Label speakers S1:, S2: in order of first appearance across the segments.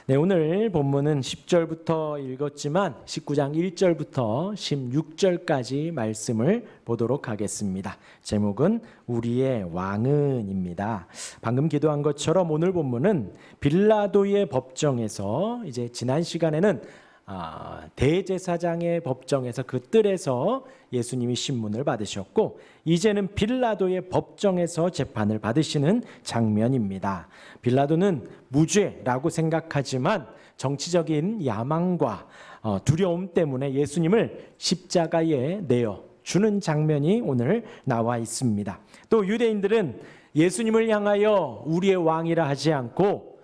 S1: 네, 오늘 본문은 10절부터 읽었지만 19장 1절부터 16절까지 말씀을 보도록 하겠습니다. 제목은 우리의 왕은입니다. 방금 기도한 것처럼 오늘 본문은 빌라도의 법정에서 이제 지난 시간에는 대제사장의 법정에서 그 뜰에서 예수님이 신문을 받으셨고 이제는 빌라도의 법정에서 재판을 받으시는 장면입니다. 빌라도는 무죄라고 생각하지만 정치적인 야망과 두려움 때문에 예수님을 십자가에 내어 주는 장면이 오늘 나와 있습니다. 또 유대인들은 예수님을 향하여 우리의 왕이라 하지 않고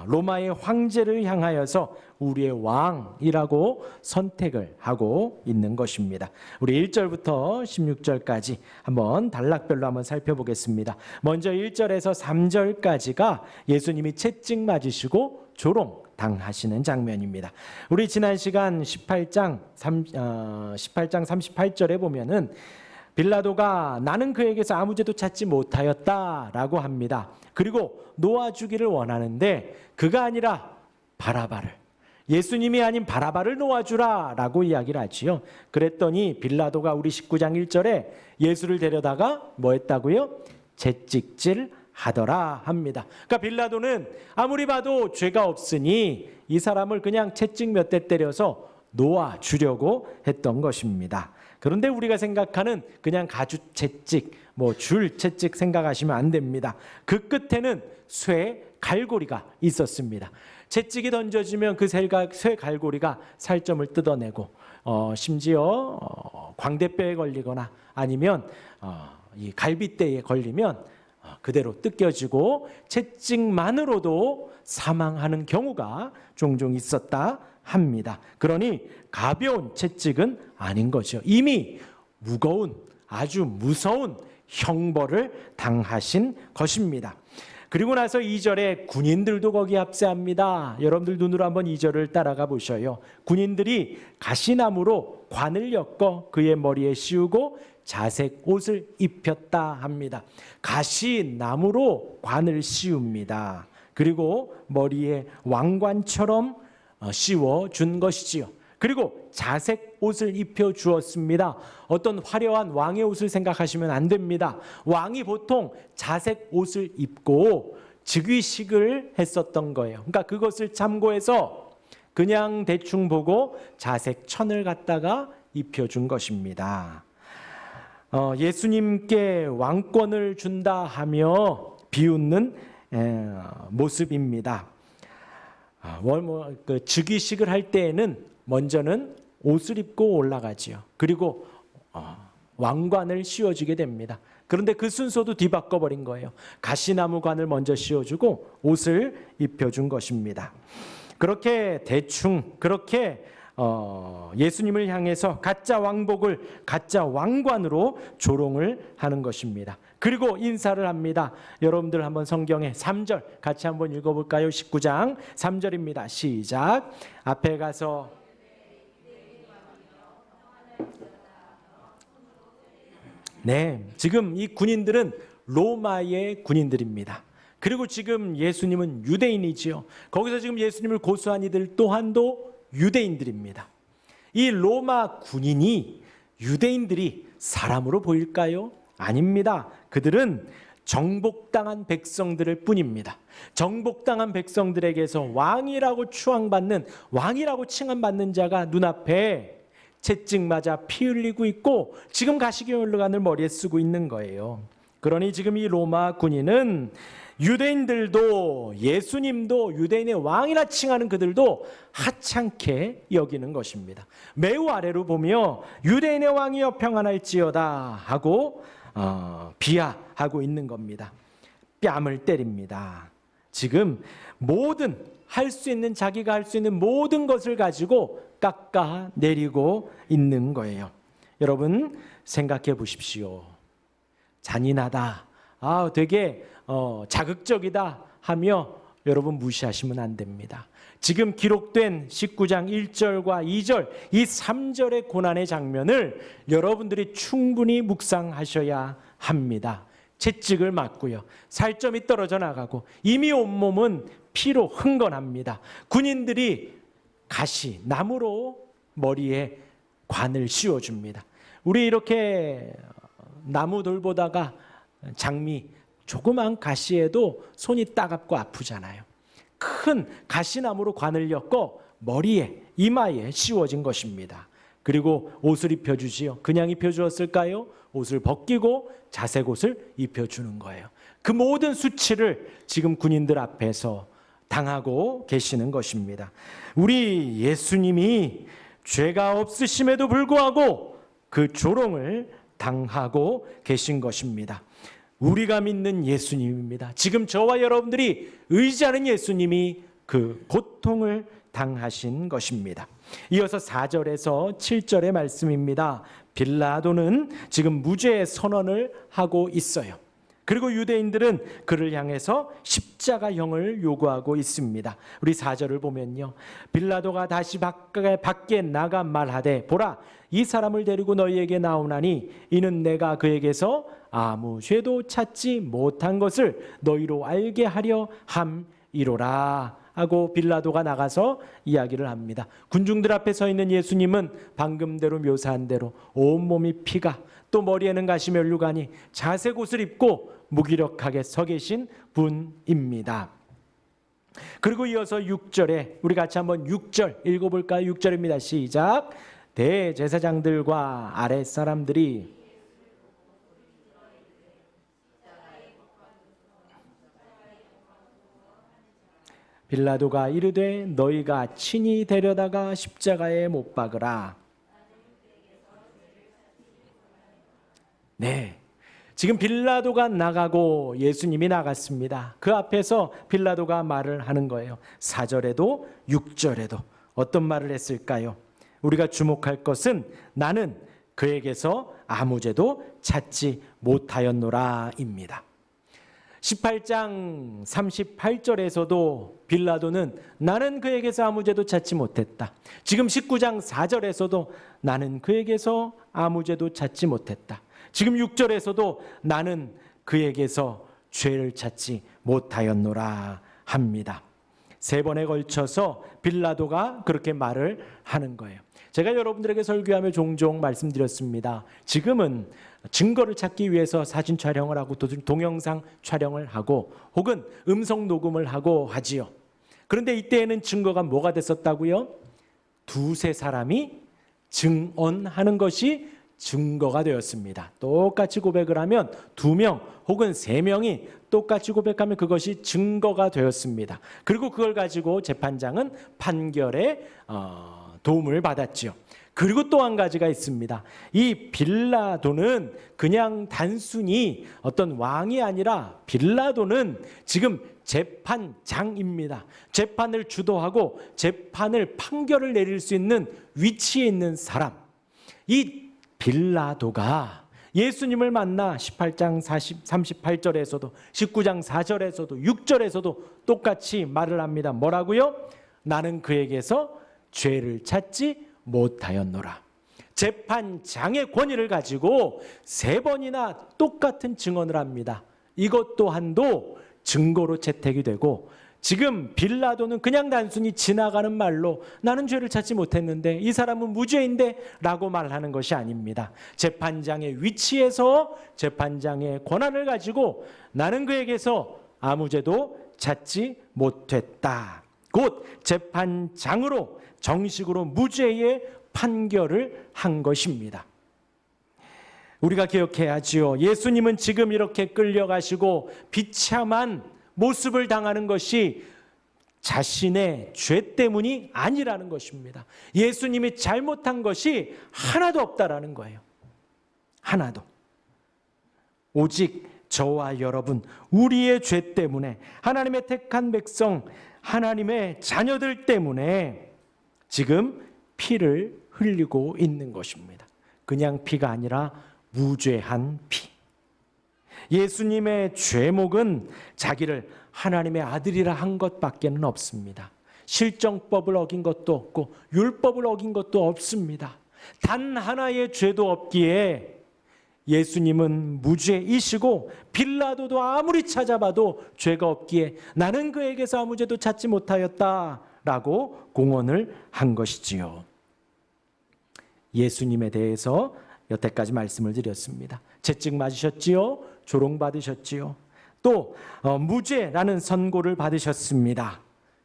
S1: 로마의 황제를 향하여서 우리의 왕이라고 선택을 하고 있는 것입니다. 우리 1절부터 16절까지 한번 단락별로 한번 살펴보겠습니다. 먼저 1절에서 3절까지가 예수님이 채찍 맞으시고 조롱 당하시는 장면입니다. 우리 지난 시간 18장 38절에 보면은 빌라도가 나는 그에게서 아무 죄도 찾지 못하였다라고 합니다. 그리고 놓아주기를 원하는데 그가 아니라 바라바를, 예수님이 아닌 바라바를 놓아주라라고 이야기를 하지요. 그랬더니 빌라도가 우리 19장 1절에 예수를 데려다가 뭐 했다고요? 채찍질 하더라 합니다. 그러니까 빌라도는 아무리 봐도 죄가 없으니 이 사람을 그냥 채찍 몇 대 때려서 놓아주려고 했던 것입니다. 그런데 우리가 생각하는 그냥 가주 채찍, 줄 채찍 생각하시면 안 됩니다. 그 끝에는 쇠 갈고리가 있었습니다. 채찍이 던져지면 그 쇠 갈고리가 살점을 뜯어내고 심지어 광대뼈에 걸리거나 아니면 이 갈비뼈에 걸리면 그대로 뜯겨지고 채찍만으로도 사망하는 경우가 종종 있었다 합니다. 그러니 가벼운 채찍은 아닌 거죠. 이미 무거운, 아주 무서운 형벌을 당하신 것입니다. 그리고 나서 2절에 군인들도 거기 합세합니다. 여러분들 눈으로 한번 2절을 따라가 보셔요. 군인들이 가시나무로 관을 엮어 그의 머리에 씌우고 자색 옷을 입혔다 합니다. 가시나무로 관을 씌웁니다. 그리고 머리에 왕관처럼 씌워준 것이지요. 그리고 자색 옷을 입혀 주었습니다. 어떤 화려한 왕의 옷을 생각하시면 안 됩니다. 왕이 보통 자색 옷을 입고 즉위식을 했었던 거예요. 그러니까 그것을 참고해서 그냥 대충 보고 자색 천을 갖다가 입혀준 것입니다. 예수님께 왕권을 준다 하며 비웃는 모습입니다. 즉위식을 할 때에는 먼저는 옷을 입고 올라가지요. 그리고 왕관을 씌워주게 됩니다. 그런데 그 순서도 뒤바꿔버린 거예요. 가시나무 관을 먼저 씌워주고 옷을 입혀준 것입니다. 그렇게 대충 그렇게 예수님을 향해서 가짜 왕복을 가짜 왕관으로 조롱을 하는 것입니다. 그리고 인사를 합니다. 여러분들 한번 성경에 3절 같이 한번 읽어볼까요? 19장 3절입니다. 시작. 앞에 가서 네, 지금 이 군인들은 로마의 군인들입니다. 그리고 지금 예수님은 유대인이지요. 거기서 지금 예수님을 고소한 이들 또한도 유대인들입니다. 이 로마 군인이 유대인들이 사람으로 보일까요? 아닙니다. 그들은 정복당한 백성들일 뿐입니다. 정복당한 백성들에게서 왕이라고 추앙받는, 왕이라고 칭함받는 자가 눈앞에 채찍 맞아 피 흘리고 있고 지금 가시교연관을 머리에 쓰고 있는 거예요. 그러니 지금 이 로마 군인은 유대인들도 예수님도 유대인의 왕이라 칭하는 그들도 하찮게 여기는 것입니다. 매우 아래로 보며 유대인의 왕이여 평안할지어다 하고 비하하고 있는 겁니다. 뺨을 때립니다. 지금 모든 할 수 있는, 자기가 할 수 있는 모든 것을 가지고 깎아내리고 있는 거예요. 여러분 생각해 보십시오. 잔인하다, 되게 자극적이다 하며 여러분 무시하시면 안 됩니다. 지금 기록된 19장 1절과 2절 이 3절의 고난의 장면을 여러분들이 충분히 묵상하셔야 합니다. 채찍을 맞고요. 살점이 떨어져 나가고 이미 온몸은 피로 흥건합니다. 군인들이 가시, 나무로 머리에 관을 씌워줍니다. 우리 이렇게 나무들 보다가 장미, 조그만 가시에도 손이 따갑고 아프잖아요. 큰 가시나무로 관을 엮어 머리에, 이마에 씌워진 것입니다. 그리고 옷을 입혀주지요. 그냥 입혀주었을까요? 옷을 벗기고 자색 옷을 입혀주는 거예요. 그 모든 수치를 지금 군인들 앞에서 당하고 계시는 것입니다. 우리 예수님이 죄가 없으심에도 불구하고 그 조롱을 당하고 계신 것입니다. 우리가 믿는 예수님입니다. 지금 저와 여러분들이 의지하는 예수님이 그 고통을 당하신 것입니다. 이어서 4절에서 7절의 말씀입니다. 빌라도는 지금 무죄 선언을 하고 있어요. 그리고 유대인들은 그를 향해서 십자가형을 요구하고 있습니다. 우리 4절을 보면요. 빌라도가 다시 밖에 나가 말하되 보라 이 사람을 데리고 너희에게 나오나니 이는 내가 그에게서 아무 죄도 찾지 못한 것을 너희로 알게 하려 함이로라 하고 빌라도가 나가서 이야기를 합니다. 군중들 앞에 서 있는 예수님은 방금대로 묘사한 대로 온몸이 피가 또 머리에는 가시 면류관이 자색 옷을 입고 무기력하게 서 계신 분입니다. 그리고 이어서 6절에 우리 같이 한번 6절 읽어볼까요? 6절입니다. 시작. 대제사장들과 아랫사람들이 빌라도가 이르되 너희가 친히 데려다가 십자가에 못 박으라. 네, 지금 빌라도가 나가고 예수님이 나갔습니다. 그 앞에서 빌라도가 말을 하는 거예요. 4절에도 6절에도 어떤 말을 했을까요? 우리가 주목할 것은 나는 그에게서 아무 죄도 찾지 못하였노라입니다. 18장 38절에서도 빌라도는 나는 그에게서 아무 죄도 찾지 못했다. 지금 19장 4절에서도 나는 그에게서 아무 죄도 찾지 못했다. 지금 6절에서도 나는 그에게서 죄를 찾지 못하였노라 합니다. 3번에 걸쳐서 빌라도가 그렇게 말을 하는 거예요. 제가 여러분들에게 설교하며 종종 말씀드렸습니다. 지금은 증거를 찾기 위해서 사진 촬영을 하고 동영상 촬영을 하고 혹은 음성 녹음을 하고 하지요. 그런데 이때에는 증거가 뭐가 됐었다고요? 2-3 사람이 증언하는 것이 증거가 되었습니다. 똑같이 고백을 하면 2명 혹은 3명이 똑같이 고백하면 그것이 증거가 되었습니다. 그리고 그걸 가지고 재판장은 판결에 도움을 받았죠. 그리고 또 한 가지가 있습니다. 이 빌라도는 그냥 단순히 어떤 왕이 아니라 빌라도는 지금 재판장입니다. 재판을 주도하고 재판을 판결을 내릴 수 있는 위치에 있는 사람. 이 빌라도가 예수님을 만나 18장 38절에서도 19장 4절에서도 6절에서도 똑같이 말을 합니다. 뭐라고요? 나는 그에게서 죄를 찾지 못하였노라. 재판장의 권위를 가지고 3번이나 똑같은 증언을 합니다. 이것 또한도 증거로 채택이 되고 지금 빌라도는 그냥 단순히 지나가는 말로 나는 죄를 찾지 못했는데 이 사람은 무죄인데 라고 말하는 것이 아닙니다. 재판장의 위치에서 재판장의 권한을 가지고 나는 그에게서 아무 죄도 찾지 못했다. 곧 재판장으로 정식으로 무죄의 판결을 한 것입니다. 우리가 기억해야지요. 예수님은 지금 이렇게 끌려가시고 비참한 모습을 당하는 것이 자신의 죄 때문이 아니라는 것입니다. 예수님이 잘못한 것이 하나도 없다라는 거예요. 하나도. 오직 저와 여러분, 우리의 죄 때문에 하나님의 택한 백성, 하나님의 자녀들 때문에 지금 피를 흘리고 있는 것입니다. 그냥 피가 아니라 무죄한 피. 예수님의 죄목은 자기를 하나님의 아들이라 한 것밖에는 없습니다. 실정법을 어긴 것도 없고 율법을 어긴 것도 없습니다. 단 하나의 죄도 없기에 예수님은 무죄이시고 빌라도도 아무리 찾아봐도 죄가 없기에 나는 그에게서 아무 죄도 찾지 못하였다라고 공언을 한 것이지요. 예수님에 대해서 여태까지 말씀을 드렸습니다. 채찍 맞으셨지요? 조롱받으셨지요? 또 무죄라는 선고를 받으셨습니다.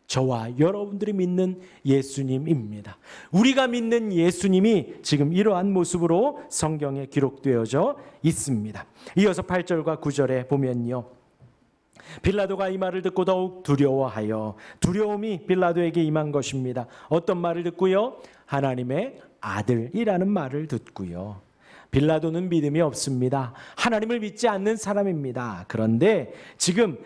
S1: 저와 여러분들이 믿는 예수님입니다. 우리가 믿는 예수님이 지금 이러한 모습으로 성경에 기록되어져 있습니다. 이어서 8절과 9절에 보면요. 빌라도가 이 말을 듣고 더욱 두려워하여, 두려움이 빌라도에게 임한 것입니다. 어떤 말을 듣고요? 하나님의 아들이라는 말을 듣고요. 빌라도는 믿음이 없습니다. 하나님을 믿지 않는 사람입니다. 그런데 지금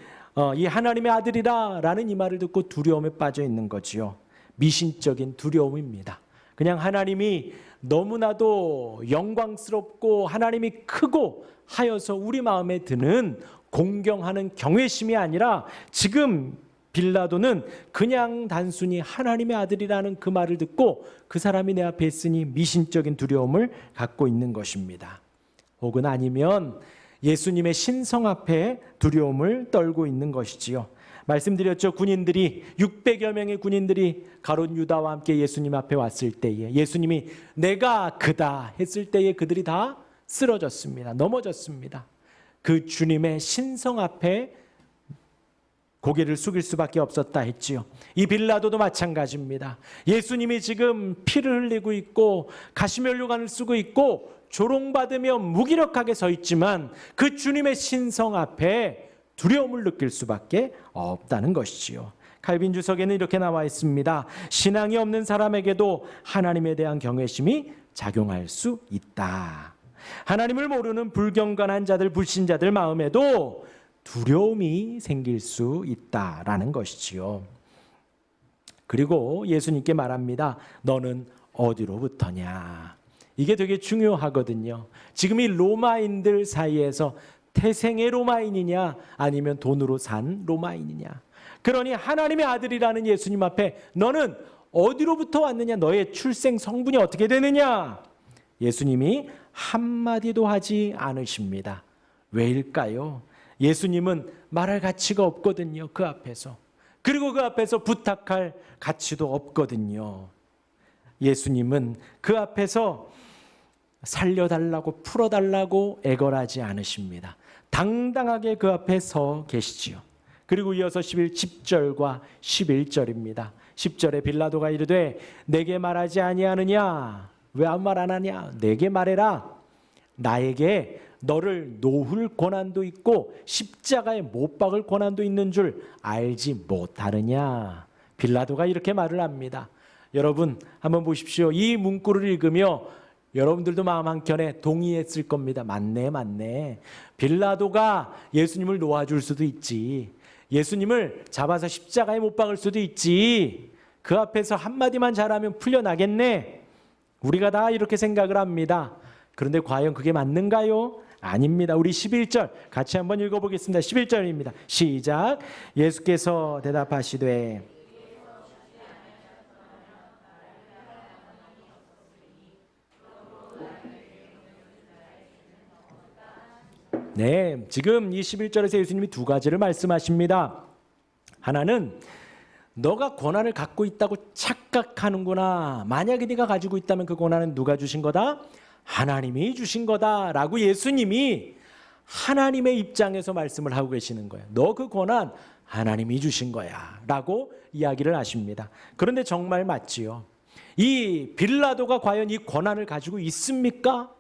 S1: 이 하나님의 아들이라는 이 말을 듣고 두려움에 빠져 있는 거지요. 미신적인 두려움입니다. 그냥 하나님이 너무나도 영광스럽고 하나님이 크고 하여서 우리 마음에 드는 공경하는 경외심이 아니라 지금 빌라도는 그냥 단순히 하나님의 아들이라는 그 말을 듣고 그 사람이 내 앞에 있으니 미신적인 두려움을 갖고 있는 것입니다. 혹은 아니면 예수님의 신성 앞에 두려움을 떨고 있는 것이지요. 말씀드렸죠. 군인들이 600여 명의 군인들이 가룟 유다와 함께 예수님 앞에 왔을 때에 예수님이 내가 그다 했을 때에 그들이 다 쓰러졌습니다. 넘어졌습니다. 그 주님의 신성 앞에 고개를 숙일 수밖에 없었다 했지요. 이 빌라도도 마찬가지입니다. 예수님이 지금 피를 흘리고 있고 가시면류관을 쓰고 있고 조롱받으며 무기력하게 서 있지만 그 주님의 신성 앞에 두려움을 느낄 수밖에 없다는 것이지요. 칼빈 주석에는 이렇게 나와 있습니다. 신앙이 없는 사람에게도 하나님에 대한 경외심이 작용할 수 있다. 하나님을 모르는 불경건한 자들, 불신자들 마음에도 두려움이 생길 수 있다라는 것이지요. 그리고 예수님께 말합니다. 너는 어디로부터냐? 이게 되게 중요하거든요. 지금 이 로마인들 사이에서 태생의 로마인이냐 아니면 돈으로 산 로마인이냐. 그러니 하나님의 아들이라는 예수님 앞에 너는 어디로부터 왔느냐? 너의 출생 성분이 어떻게 되느냐? 예수님이 한마디도 하지 않으십니다. 왜일까요? 예수님은 말할 가치가 없거든요. 그 앞에서. 그리고 그 앞에서 부탁할 가치도 없거든요. 예수님은 그 앞에서 살려달라고 풀어달라고 애걸하지 않으십니다. 당당하게 그 앞에 서 계시지요. 그리고 이어서 10절과 11절입니다. 10절에 빌라도가 이르되 내게 말하지 아니하느냐? 왜 아무 말 안 하냐? 내게 말해라. 나에게 너를 놓을 고난도 있고 십자가에 못 박을 고난도 있는 줄 알지 못하느냐? 빌라도가 이렇게 말을 합니다. 여러분 한번 보십시오. 이 문구를 읽으며 여러분들도 마음 한켠에 동의했을 겁니다. 맞네. 빌라도가 예수님을 놓아줄 수도 있지. 예수님을 잡아서 십자가에 못 박을 수도 있지. 그 앞에서 한마디만 잘하면 풀려나겠네. 우리가 다 이렇게 생각을 합니다. 그런데 과연 그게 맞는가요? 아닙니다. 우리 11절 같이 한번 읽어보겠습니다. 11절입니다. 시작. 예수께서 대답하시되 네, 지금 이 11절에서 예수님이 두 가지를 말씀하십니다. 하나는 너가 권한을 갖고 있다고 착각하는구나. 만약에 네가 가지고 있다면 그 권한은 누가 주신 거다? 하나님이 주신 거다라고 예수님이 하나님의 입장에서 말씀을 하고 계시는 거예요. 너 그 권한 하나님이 주신 거야 라고 이야기를 하십니다. 그런데 정말 맞지요. 이 빌라도가 과연 이 권한을 가지고 있습니까?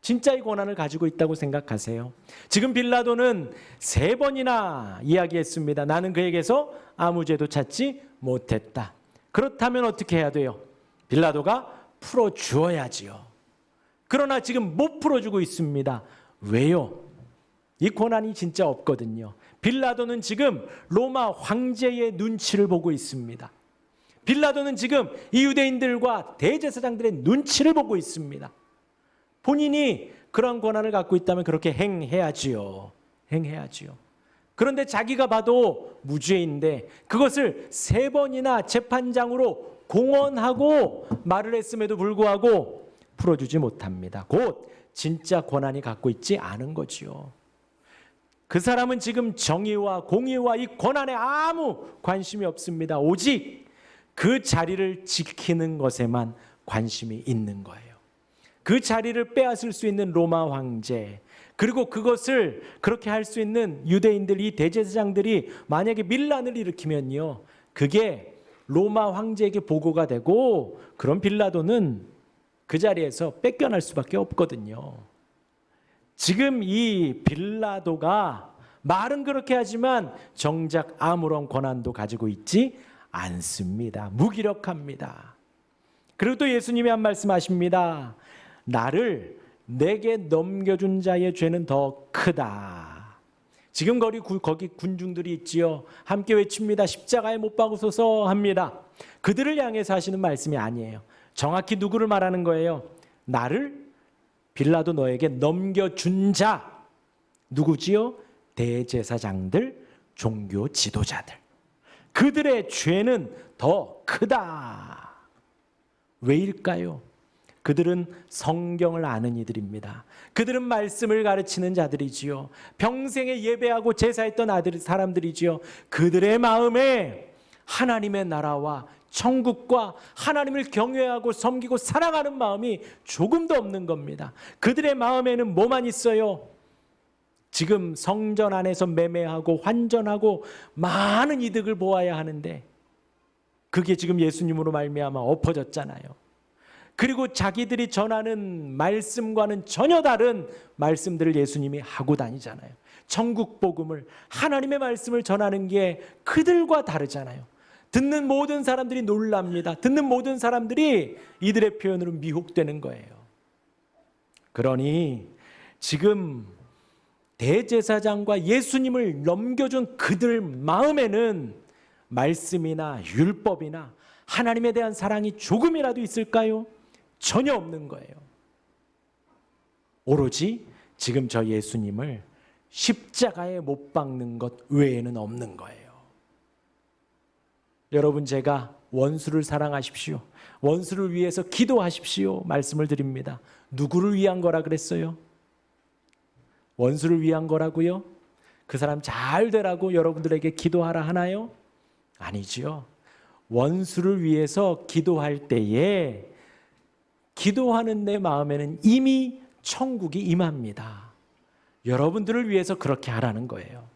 S1: 진짜 이 권한을 가지고 있다고 생각하세요? 지금 빌라도는 3번이나 이야기했습니다. 나는 그에게서 아무 죄도 찾지 못했다. 그렇다면 어떻게 해야 돼요? 빌라도가 풀어주어야지요. 그러나 지금 못 풀어주고 있습니다. 왜요? 이 권한이 진짜 없거든요. 빌라도는 지금 로마 황제의 눈치를 보고 있습니다. 빌라도는 지금 이 유대인들과 대제사장들의 눈치를 보고 있습니다. 본인이 그런 권한을 갖고 있다면 그렇게 행해야지요. 그런데 자기가 봐도 무죄인데 그것을 3번이나 재판장으로 공언하고 말을 했음에도 불구하고 풀어주지 못합니다. 곧 진짜 권한이 갖고 있지 않은 거지요. 그 사람은 지금 정의와 공의와 이 권한에 아무 관심이 없습니다. 오직 그 자리를 지키는 것에만 관심이 있는 거예요. 그 자리를 빼앗을 수 있는 로마 황제, 그리고 그것을 그렇게 할 수 있는 유대인들, 이 대제사장들이 만약에 밀란을 일으키면요, 그게 로마 황제에게 보고가 되고, 그럼 빌라도는 그 자리에서 뺏겨날 수밖에 없거든요. 지금 이 빌라도가 말은 그렇게 하지만 정작 아무런 권한도 가지고 있지 않습니다. 무기력합니다. 그리고 또 예수님이 한 말씀하십니다. 나를 내게 넘겨준 자의 죄는 더 크다. 지금 거기 군중들이 있지요. 함께 외칩니다. 십자가에 못 박으소서 합니다. 그들을 향해서 하시는 말씀이 아니에요. 정확히 누구를 말하는 거예요? 나를 빌라도 너에게 넘겨준 자. 누구지요? 대제사장들, 종교 지도자들. 그들의 죄는 더 크다. 왜일까요? 그들은 성경을 아는 이들입니다. 그들은 말씀을 가르치는 자들이지요. 평생에 예배하고 제사했던 사람들이지요. 그들의 마음에 하나님의 나라와 천국과 하나님을 경외하고 섬기고 사랑하는 마음이 조금도 없는 겁니다. 그들의 마음에는 뭐만 있어요? 지금 성전 안에서 매매하고 환전하고 많은 이득을 보아야 하는데 그게 지금 예수님으로 말미암아 엎어졌잖아요. 그리고 자기들이 전하는 말씀과는 전혀 다른 말씀들을 예수님이 하고 다니잖아요. 천국 복음을, 하나님의 말씀을 전하는 게 그들과 다르잖아요. 듣는 모든 사람들이 놀랍니다. 듣는 모든 사람들이 이들의 표현으로 미혹되는 거예요. 그러니 지금 대제사장과 예수님을 넘겨준 그들 마음에는 말씀이나 율법이나 하나님에 대한 사랑이 조금이라도 있을까요? 전혀 없는 거예요. 오로지 지금 저 예수님을 십자가에 못 박는 것 외에는 없는 거예요. 여러분, 제가 원수를 사랑하십시오, 원수를 위해서 기도하십시오 말씀을 드립니다. 누구를 위한 거라 그랬어요? 원수를 위한 거라고요? 그 사람 잘 되라고 여러분들에게 기도하라 하나요? 아니지요. 원수를 위해서 기도할 때에 기도하는 내 마음에는 이미 천국이 임합니다. 여러분들을 위해서 그렇게 하라는 거예요.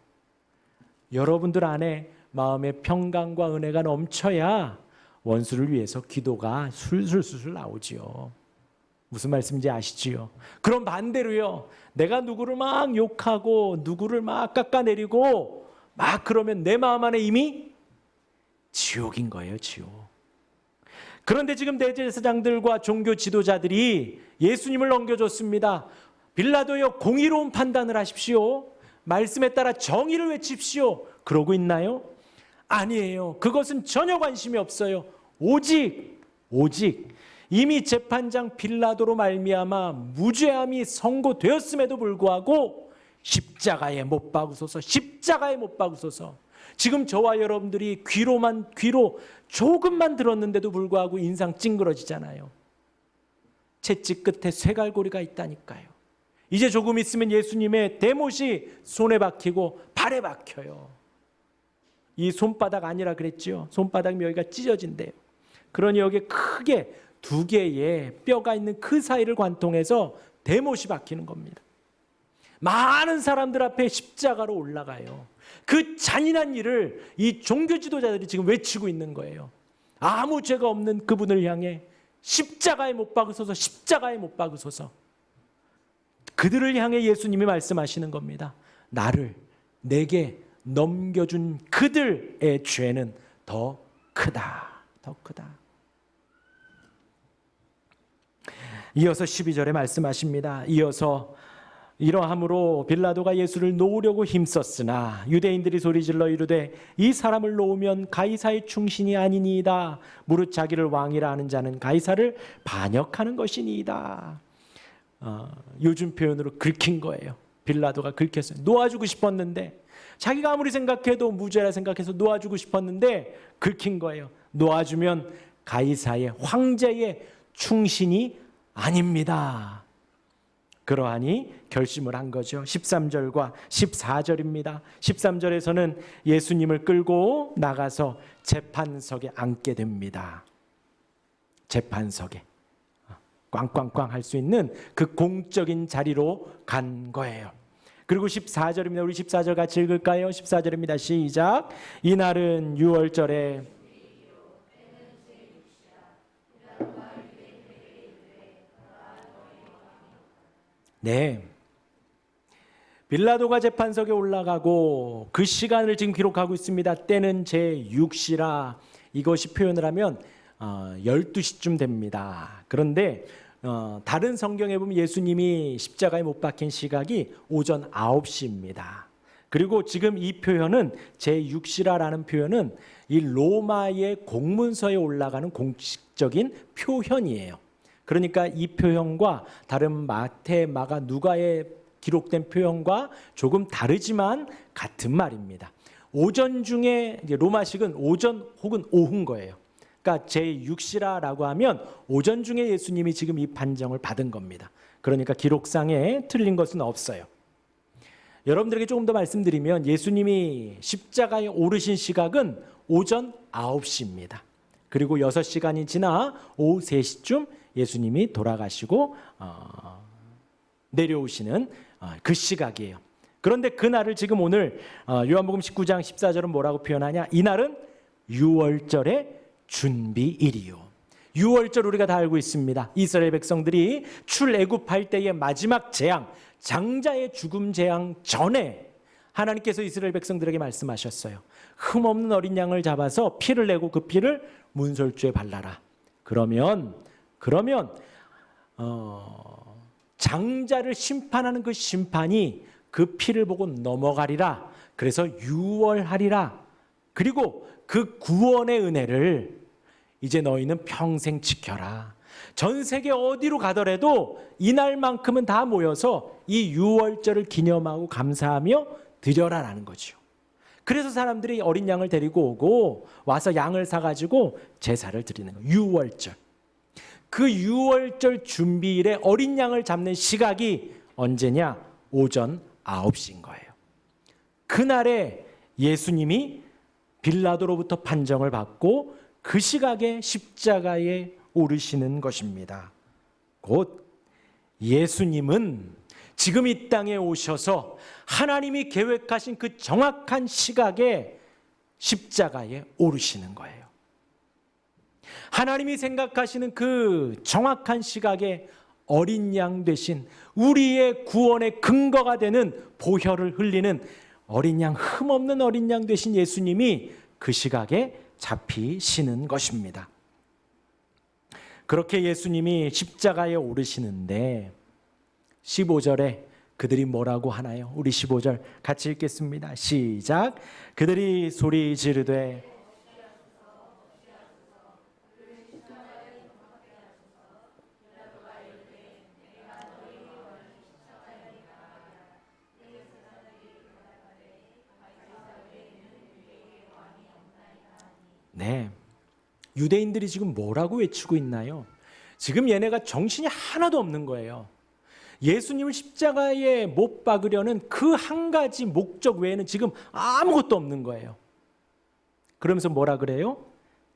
S1: 여러분들 안에 마음의 평강과 은혜가 넘쳐야 원수를 위해서 기도가 술술술 나오지요. 무슨 말씀인지 아시지요? 그럼 반대로요, 내가 누구를 막 욕하고 누구를 막 깎아내리고 막 그러면 내 마음 안에 이미 지옥인 거예요, 지옥. 그런데 지금 대제사장들과 종교 지도자들이 예수님을 넘겨줬습니다. 빌라도여, 공의로운 판단을 하십시오. 말씀에 따라 정의를 외칩시오. 그러고 있나요? 아니에요. 그것은 전혀 관심이 없어요. 오직 이미 재판장 빌라도로 말미암아 무죄함이 선고되었음에도 불구하고 십자가에 못 박으소서, 십자가에 못 박으소서. 지금 저와 여러분들이 귀로 조금만 들었는데도 불구하고 인상 찡그러지잖아요. 채찍 끝에 쇠갈고리가 있다니까요. 이제 조금 있으면 예수님의 대못이 손에 박히고 발에 박혀요. 이 손바닥 아니라 그랬죠. 손바닥 여기가 찢어진대요. 그러니 여기에 크게 두 개의 뼈가 있는 그 사이를 관통해서 대못이 박히는 겁니다. 많은 사람들 앞에 십자가로 올라가요. 그 잔인한 일을 이 종교 지도자들이 지금 외치고 있는 거예요. 아무 죄가 없는 그분을 향해 십자가에 못 박으소서, 십자가에 못 박으소서. 그들을 향해 예수님이 말씀하시는 겁니다. 나를 내게 넘겨준 그들의 죄는 더 크다, 더 크다. 이어서 12절에 말씀하십니다. 이어서 이러함으로 빌라도가 예수를 놓으려고 힘썼으나 유대인들이 소리질러 이르되 이 사람을 놓으면 가이사의 충신이 아니니이다. 무릇 자기를 왕이라 하는 자는 가이사를 반역하는 것이니이다. 요즘 표현으로 긁힌 거예요. 빌라도가 긁혔어요. 놓아주고 싶었는데, 자기가 아무리 생각해도 무죄라 생각해서 놓아주고 싶었는데 긁힌 거예요. 놓아주면 가이사의 황제의 충신이 아닙니다. 그러하니 결심을 한 거죠. 13절과 14절입니다. 13절에서는 예수님을 끌고 나가서 재판석에 앉게 됩니다. 재판석에 꽝꽝꽝 할 수 있는 그 공적인 자리로 간 거예요. 그리고 14절입니다. 우리 14절 같이 읽을까요? 14절입니다. 시작. 이날은 유월절에 네. 빌라도가 재판석에 올라가고 그 시간을 지금 기록하고 있습니다. 때는 제6시라 이것이 표현을 하면 12시쯤 됩니다. 그런데 다른 성경에 보면 예수님이 십자가에 못 박힌 시각이 오전 9시입니다. 그리고 지금 이 표현은 제6시라라는 표현은 이 로마의 공문서에 올라가는 공식적인 표현이에요. 그러니까 이 표현과 다른 마태, 마가, 누가에 기록된 표현과 조금 다르지만 같은 말입니다. 오전 중에 로마식은 오전 혹은 오후인 거예요. 그러니까 제6시라라고 하면 오전 중에 예수님이 지금 이 판정을 받은 겁니다. 그러니까 기록상에 틀린 것은 없어요. 여러분들에게 조금 더 말씀드리면 예수님이 십자가에 오르신 시각은 오전 9시입니다. 그리고 6시간이 지나 오후 3시쯤 예수님이 돌아가시고 내려오시는 그 시각이에요. 그런데 그날을 지금 오늘 요한복음 19장 14절은 뭐라고 표현하냐? 이날은 유월절의 준비일이요. 유월절 우리가 다 알고 있습니다. 이스라엘 백성들이 출애굽할 때의 마지막 재앙, 장자의 죽음 재앙 전에 하나님께서 이스라엘 백성들에게 말씀하셨어요. 흠없는 어린 양을 잡아서 피를 내고 그 피를 문설주에 발라라. 그러면 장자를 심판하는 그 심판이 그 피를 보고 넘어가리라. 그래서 유월하리라. 그리고 그 구원의 은혜를 이제 너희는 평생 지켜라. 전 세계 어디로 가더라도 이날만큼은 다 모여서 이 유월절을 기념하고 감사하며 드려라라는 거죠. 그래서 사람들이 어린 양을 데리고 오고 와서 양을 사가지고 제사를 드리는 거예요. 유월절. 그 유월절 준비일에 어린 양을 잡는 시각이 언제냐? 오전 9시인 거예요. 그날에 예수님이 빌라도로부터 판정을 받고 그 시각에 십자가에 오르시는 것입니다. 곧 예수님은 지금 이 땅에 오셔서 하나님이 계획하신 그 정확한 시각에 십자가에 오르시는 거예요. 하나님이 생각하시는 그 정확한 시각에 어린 양 되신 우리의 구원의 근거가 되는 보혈을 흘리는 어린 양, 흠없는 어린 양 되신 예수님이 그 시각에 잡히시는 것입니다. 그렇게 예수님이 십자가에 오르시는데 15절에 그들이 뭐라고 하나요? 우리 15절 같이 읽겠습니다. 시작. 그들이 소리 지르되 네, 유대인들이 지금 뭐라고 외치고 있나요? 지금 얘네가 정신이 하나도 없는 거예요. 예수님을 십자가에 못 박으려는 그 한 가지 목적 외에는 지금 아무것도 없는 거예요. 그러면서 뭐라 그래요?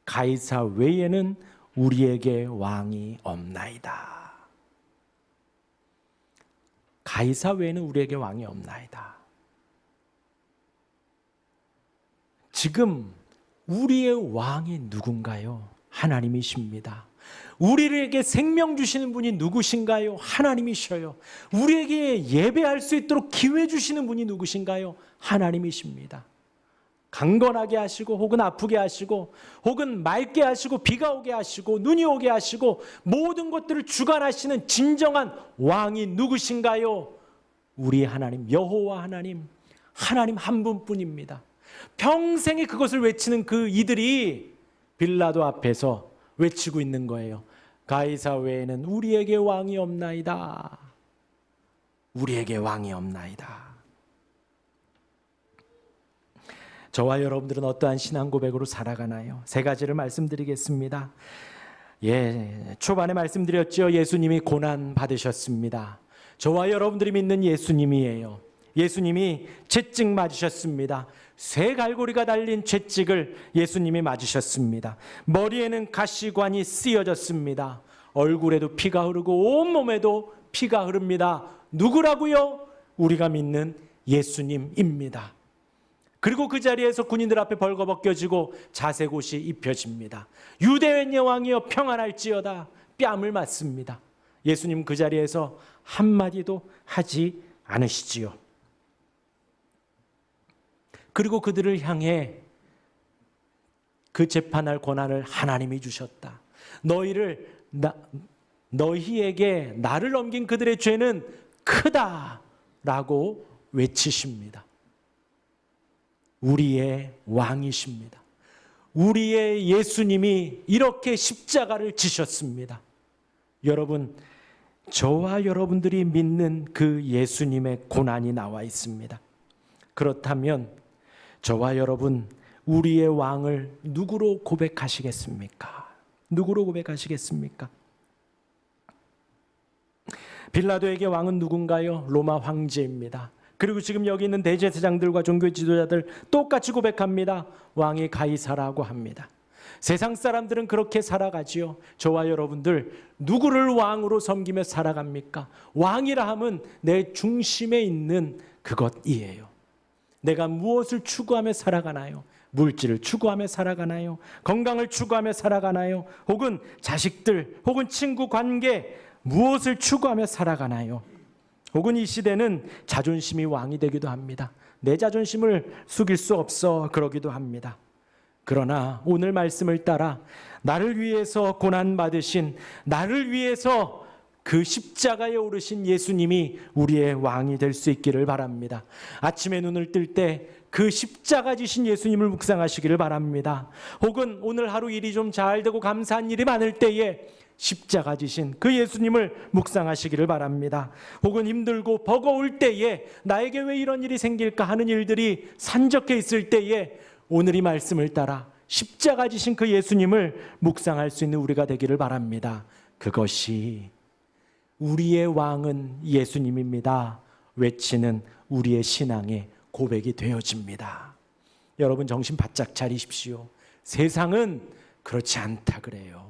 S1: 가이사 외에는 우리에게 왕이 없나이다. 가이사 외에는 우리에게 왕이 없나이다. 지금 우리의 왕이 누군가요? 하나님이십니다. 우리에게 생명 주시는 분이 누구신가요? 하나님이셔요. 우리에게 예배할 수 있도록 기회 주시는 분이 누구신가요? 하나님이십니다. 강건하게 하시고 혹은 아프게 하시고 혹은 맑게 하시고 비가 오게 하시고 눈이 오게 하시고 모든 것들을 주관하시는 진정한 왕이 누구신가요? 우리 하나님, 여호와 하나님, 하나님 한 분뿐입니다. 평생에 그것을 외치는 그 이들이 빌라도 앞에서 외치고 있는 거예요. 가이사 외에는 우리에게 왕이 없나이다. 우리에게 왕이 없나이다. 저와 여러분들은 어떠한 신앙 고백으로 살아가나요? 세 가지를 말씀드리겠습니다. 초반에 말씀드렸죠. 예수님이 고난 받으셨습니다. 저와 여러분들이 믿는 예수님이에요. 예수님이 채찍 맞으셨습니다. 쇠 갈고리가 달린 채찍을 예수님이 맞으셨습니다. 머리에는 가시관이 쓰여졌습니다. 얼굴에도 피가 흐르고 온몸에도 피가 흐릅니다. 누구라고요? 우리가 믿는 예수님입니다. 그리고 그 자리에서 군인들 앞에 벌거벗겨지고 자색옷이 입혀집니다. 유대의 여왕이여 평안할지어다 뺨을 맞습니다. 예수님 그 자리에서 한마디도 하지 않으시지요. 그리고 그들을 향해 그 재판할 권한을 하나님이 주셨다. 너희에게 나를 넘긴 그들의 죄는 크다라고 외치십니다. 우리의 왕이십니다. 우리의 예수님이 이렇게 십자가를 지셨습니다. 여러분, 저와 여러분들이 믿는 그 예수님의 고난이 나와 있습니다. 그렇다면 저와 여러분, 우리의 왕을 누구로 고백하시겠습니까? 누구로 고백하시겠습니까? 빌라도에게 왕은 누군가요? 로마 황제입니다. 그리고 지금 여기 있는 대제사장들과 종교 지도자들 똑같이 고백합니다. 왕이 가이사라고 합니다. 세상 사람들은 그렇게 살아가지요. 저와 여러분들 누구를 왕으로 섬기며 살아갑니까? 왕이라 함은 내 중심에 있는 그것이에요. 내가 무엇을 추구하며 살아가나요? 물질을 추구하며 살아가나요? 건강을 추구하며 살아가나요? 혹은 자식들, 혹은 친구 관계, 무엇을 추구하며 살아가나요? 혹은 이 시대는 자존심이 왕이 되기도 합니다. 내 자존심을 숙일 수 없어 그러기도 합니다. 그러나 오늘 말씀을 따라 나를 위해서 고난받으신, 나를 위해서 그 십자가에 오르신 예수님이 우리의 왕이 될 수 있기를 바랍니다. 아침에 눈을 뜰 때 그 십자가 지신 예수님을 묵상하시기를 바랍니다. 혹은 오늘 하루 일이 좀 잘 되고 감사한 일이 많을 때에 십자가 지신 그 예수님을 묵상하시기를 바랍니다. 혹은 힘들고 버거울 때에 나에게 왜 이런 일이 생길까 하는 일들이 산적해 있을 때에 오늘 이 말씀을 따라 십자가 지신 그 예수님을 묵상할 수 있는 우리가 되기를 바랍니다. 그것이 우리의 왕은 예수님입니다 외치는 우리의 신앙의 고백이 되어집니다. 여러분 정신 바짝 차리십시오. 세상은 그렇지 않다 그래요.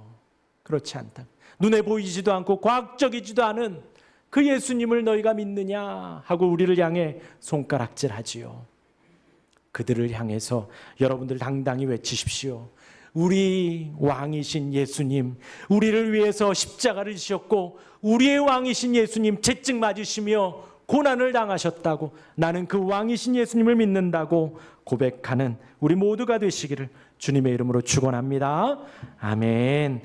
S1: 그렇지 않다. 눈에 보이지도 않고 과학적이지도 않은 그 예수님을 너희가 믿느냐 하고 우리를 향해 손가락질하지요. 그들을 향해서 여러분들 당당히 외치십시오. 우리 왕이신 예수님, 우리를 위해서 십자가를 지셨고 우리의 왕이신 예수님 채찍 맞으시며 고난을 당하셨다고, 나는 그 왕이신 예수님을 믿는다고 고백하는 우리 모두가 되시기를 주님의 이름으로 축원합니다. 아멘.